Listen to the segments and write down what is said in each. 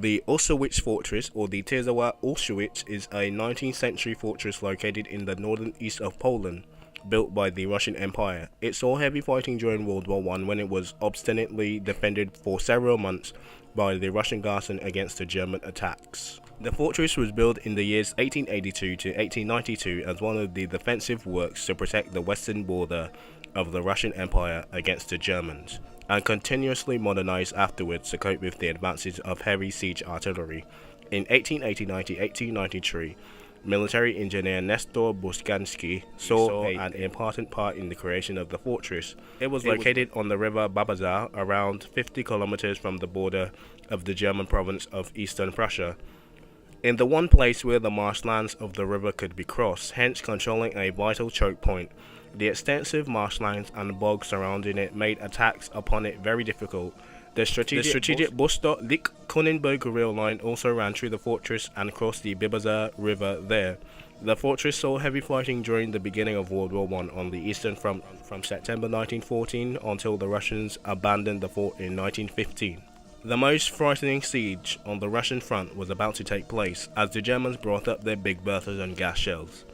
The Osowiec fortress, or the Tirzawa Osowiec, is a 19th century fortress located in the northern east of Poland, built by the Russian Empire. It saw heavy fighting during World War I when it was obstinately defended for several months by the Russian garrison against the German attacks. The fortress was built in the years 1882 to 1892 as one of the defensive works to protect the western border of the Russian Empire against the Germans, and continuously modernized afterwards to cope with the advances of heavy siege artillery. In 1889 to 1893, military engineer Nestor Buskansky saw an important part in the creation of the fortress. It was located on the river Babazar, around 50 kilometers from the border of the German province of Eastern Prussia, in the one place where the marshlands of the river could be crossed, hence controlling a vital choke point. The extensive marshlands and bogs surrounding it made attacks upon it very difficult. The strategic Bostock-Lich Kunenberg rail line also ran through the fortress and crossed the Bibazar River there. The fortress saw heavy fighting during the beginning of World War I on the Eastern Front from September 1914 until the Russians abandoned the fort in 1915. The most frightening siege on the Russian front was about to take place as the Germans brought up their big Berthas and gas shells.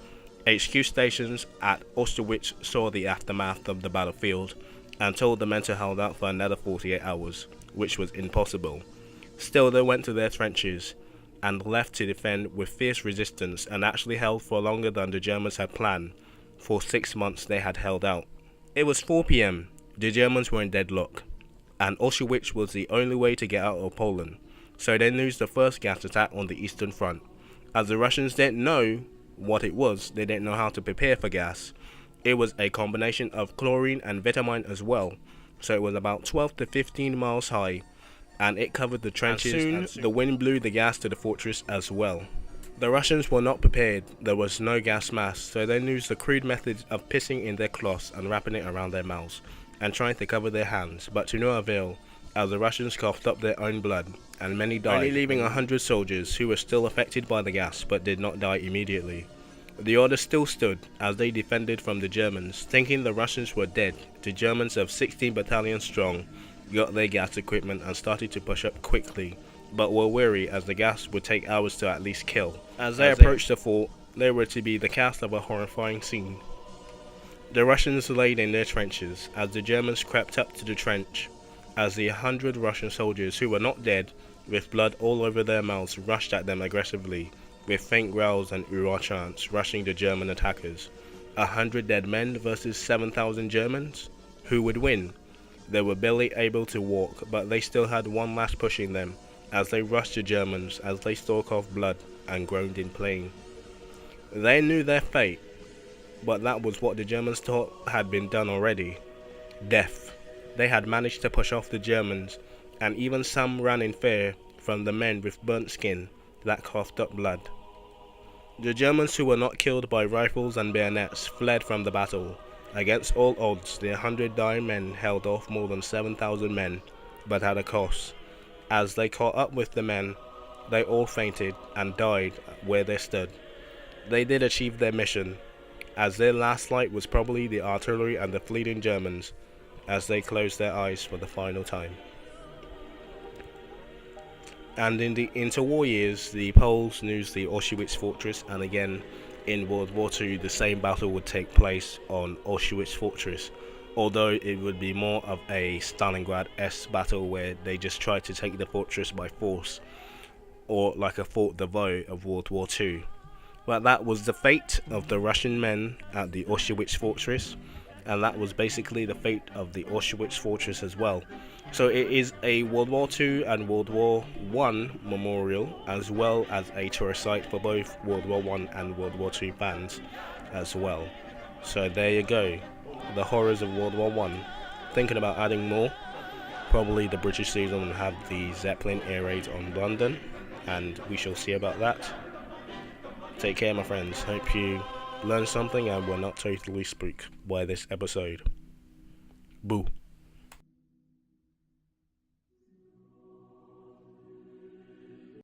HQ stations at Osowiec saw the aftermath of the battlefield and told the men to hold out for another 48 hours, which was impossible. Still, they went to their trenches and left to defend with fierce resistance and actually held for longer than the Germans had planned. For 6 months they had held out. It was 4 p.m. The Germans were in deadlock, and Osowiec was the only way to get out of Poland, so they used the first gas attack on the Eastern Front. As the Russians didn't know what it was, they didn't know how to prepare for gas. It was a combination of chlorine and vitamin as well, so it was about 12 to 15 miles high, and it covered the trenches, and soon the wind blew the gas to the fortress as well. The Russians were not prepared. There was no gas mask, so they used the crude methods of pissing in their cloths and wrapping it around their mouths and trying to cover their hands, but to no avail, as the Russians coughed up their own blood, and many died, only leaving 100 soldiers who were still affected by the gas but did not die immediately. The order still stood as they defended from the Germans. Thinking the Russians were dead, the Germans of 16 battalions strong got their gas equipment and started to push up quickly, but were wary as the gas would take hours to at least kill. As they approached the fort, they were to be the cast of a horrifying scene. The Russians laid in their trenches as the Germans crept up to the trench, as the 100 Russian soldiers who were not dead, with blood all over their mouths, rushed at them aggressively, with faint growls and hurrah chants, rushing the German attackers. 100 dead men versus 7,000 Germans? Who would win? They were barely able to walk, but they still had one last push in them, as they rushed the Germans as they still coughed blood and groaned in pain. They knew their fate, but that was what the Germans thought had been done already. Death. They had managed to push off the Germans, and even some ran in fear from the men with burnt skin that coughed up blood. The Germans who were not killed by rifles and bayonets fled from the battle. Against all odds, the 100 dying men held off more than 7,000 men, but at a cost. As they caught up with the men, they all fainted and died where they stood. They did achieve their mission, as their last light was probably the artillery and the fleeing Germans, as they closed their eyes for the final time. And in the interwar years, the Poles used the Osowiec fortress, and again in World War II the same battle would take place on Osowiec fortress, although it would be more of a Stalingrad-esque battle where they just tried to take the fortress by force, or like a Fort de Vaux of World War II. But that was the fate of the Russian men at the Osowiec fortress, and that was basically the fate of the Osowiec fortress as well. So it is a World War II and World War I memorial, as well as a tourist site for both World War I and World War II fans as well. So there you go, the horrors of World War I. Thinking about adding more. Probably the British season will have the Zeppelin air raid on London, and we shall see about that. Take care, my friends. Hope you learned something and were not totally spooked by this episode. Boo.